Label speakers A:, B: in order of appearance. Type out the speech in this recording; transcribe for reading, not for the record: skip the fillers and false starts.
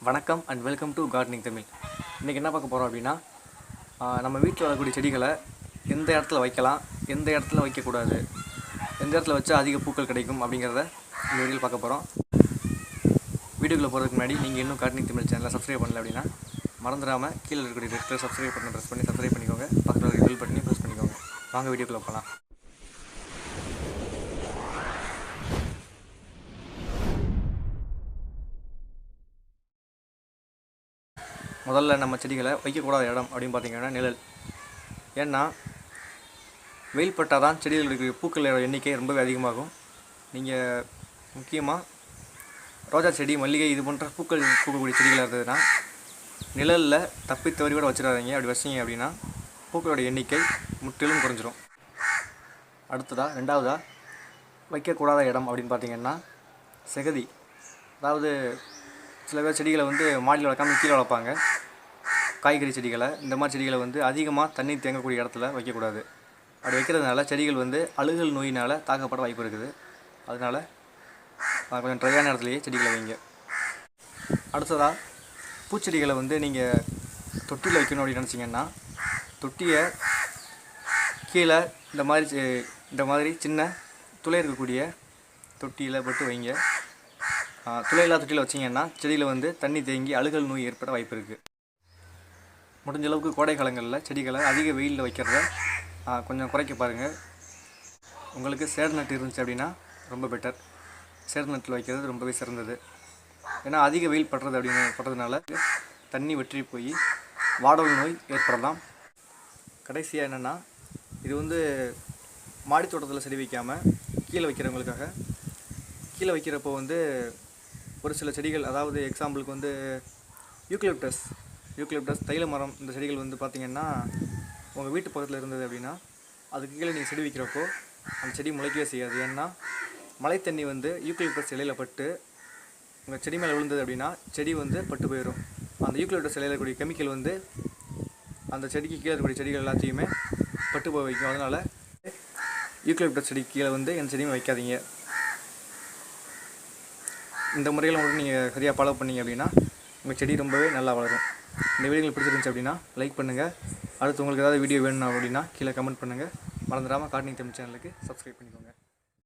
A: வணக்கம் and welcome to gardening Tamil. இன்றைக்கி என்ன பார்க்க போகிறோம் அப்படின்னா, நம்ம வீட்டில் வரக்கூடிய செடிகளை எந்த இடத்துல வைக்கலாம், எந்த இடத்துல வைக்கக்கூடாது, எந்த இடத்துல வச்சா அதிக பூக்கள் கிடைக்கும் அப்படிங்கிறத இந்த வீடியோவில் பார்க்க போகிறோம். வீடியோக்குள்ளே போகிறதுக்கு முன்னாடி நீங்கள் இன்னும் கார்டனிங் தமிழ் சேனலை சப்ஸ்கிரைப் பண்ணல அப்படின்னா மறந்துடாமல் கீழே இருக்கக்கூடிய red colour subscribe button press பண்ணி சப்ஸ்கிரைப் பண்ணிக்கோங்க. பக்கத்தில் இருக்க பெல் பட்டனையும் ப்ரெஸ் பண்ணிக்கோங்க. வாங்க வீடியோக்குள்ளே போகலாம். முதல்ல நம்ம செடிகளை வைக்கக்கூடாத இடம் அப்படின்னு பார்த்திங்கன்னா நிழல். ஏன்னா வெயில் பட்டால் தான் செடிகளுக்கு பூக்களோட எண்ணிக்கை ரொம்பவே அதிகமாகும். நீங்கள் முக்கியமாக ரோஜா செடி, மல்லிகை இது போன்ற பூக்கள் பூக்கக்கூடிய செடிகளாக இருந்ததுன்னா நிழலில் தப்பி தவறி கூட வச்சிடாதீங்க. அப்படி வச்சிங்க அப்படின்னா பூக்களோட எண்ணிக்கை முற்றிலும் குறைஞ்சிரும். ரெண்டாவதாக வைக்கக்கூடாத இடம் அப்படின்னு பார்த்திங்கன்னா செகதி. அதாவது சில பேர் செடிகளை மாடியில் வளர்க்காம கீழே வளர்ப்பாங்க. காய்கறி செடிகளை, இந்த மாதிரி செடிகளை அதிகமாக தண்ணி தேங்கக்கூடிய இடத்துல வைக்கக்கூடாது. அப்படி வைக்கிறதுனால செடிகள் அழுகல் நோயினால் தாக்கப்பட வாய்ப்பு இருக்குது. அதனால் கொஞ்சம் ட்ரையான இடத்துலையே செடிகளை வைங்க. அடுத்ததாக பூச்செடிகளை நீங்கள் தொட்டியில் வைக்கணும் அப்படின்னு நினச்சிங்கன்னா தொட்டியை கீழே இந்த மாதிரி சின்ன துளை இருக்கக்கூடிய தொட்டியில் போட்டு வைங்க. துளையில்லா தொட்டியில் வச்சிங்கன்னா செடியில் தண்ணி தேங்கி அழுகல் நோய் ஏற்பட வாய்ப்பு இருக்குது. முடிஞ்ச அளவுக்கு கோடை காலங்களில் செடிகளை அதிக வெயிலில் வைக்கிறத கொஞ்சம் குறைக்க பாருங்கள். உங்களுக்கு சேர் நட்டு இருந்துச்சு அப்படின்னா ரொம்ப பெட்டர். சேர் நட்டில் வைக்கிறது ரொம்பவே சிறந்தது. ஏன்னா அதிக வெயில் படுறதுனால தண்ணி வெற்றி போய் வாடல் நோய் ஏற்படலாம். கடைசியாக என்னென்னா, இது மாடி தோட்டத்தில் செடி வைக்காமல் கீழே வைக்கிறவங்களுக்காக. கீழே வைக்கிறப்போ ஒரு சில செடிகள், அதாவது எக்ஸாம்பிளுக்கு யூக்லிப்டஸ் தைல மரம், இந்த செடிகள் பார்த்திங்கன்னா உங்கள் வீட்டு பக்கத்தில் இருந்தது அப்படின்னா அதுக்கு கீழே நீங்கள் செடி வைக்கிறப்போ அந்த செடி முளைக்கவே செய்யாது. ஏன்னா மழை தண்ணி யூக்லிப்டஸ் இலையில் பட்டு உங்கள் செடி மேலே விழுந்தது அப்படின்னா செடி பட்டு போயிடும். அந்த யூக்லிப்டஸ் இலையில் இருக்கக்கூடிய கெமிக்கல் அந்த செடிக்கு கீழே இருக்கக்கூடிய செடிகள் எல்லாத்தையுமே பட்டு போய் வைக்கும். அதனால் யூக்லிப்டஸ் செடி கீழே எந்த செடியும் வைக்காதீங்க. இந்த முறையில் மட்டும் நீங்கள் சரியாக ஃபாலோ பண்ணிங்க அப்படின்னா உங்கள் செடி ரொம்பவே நல்லா வளரும். இந்த வீடியோகள் பிடிச்சிருந்துச்சு அப்படின்னா லைக் பண்ணுங்கள். அடுத்து உங்களுக்கு ஏதாவது வீடியோ வேணும் அப்படின்னா கீழே கமெண்ட் பண்ணுங்கள். மறந்துடாமல் கார்டனிங் தமிழ் சேனலுக்கு சப்ஸ்கிரைப் பண்ணிக்கோங்க.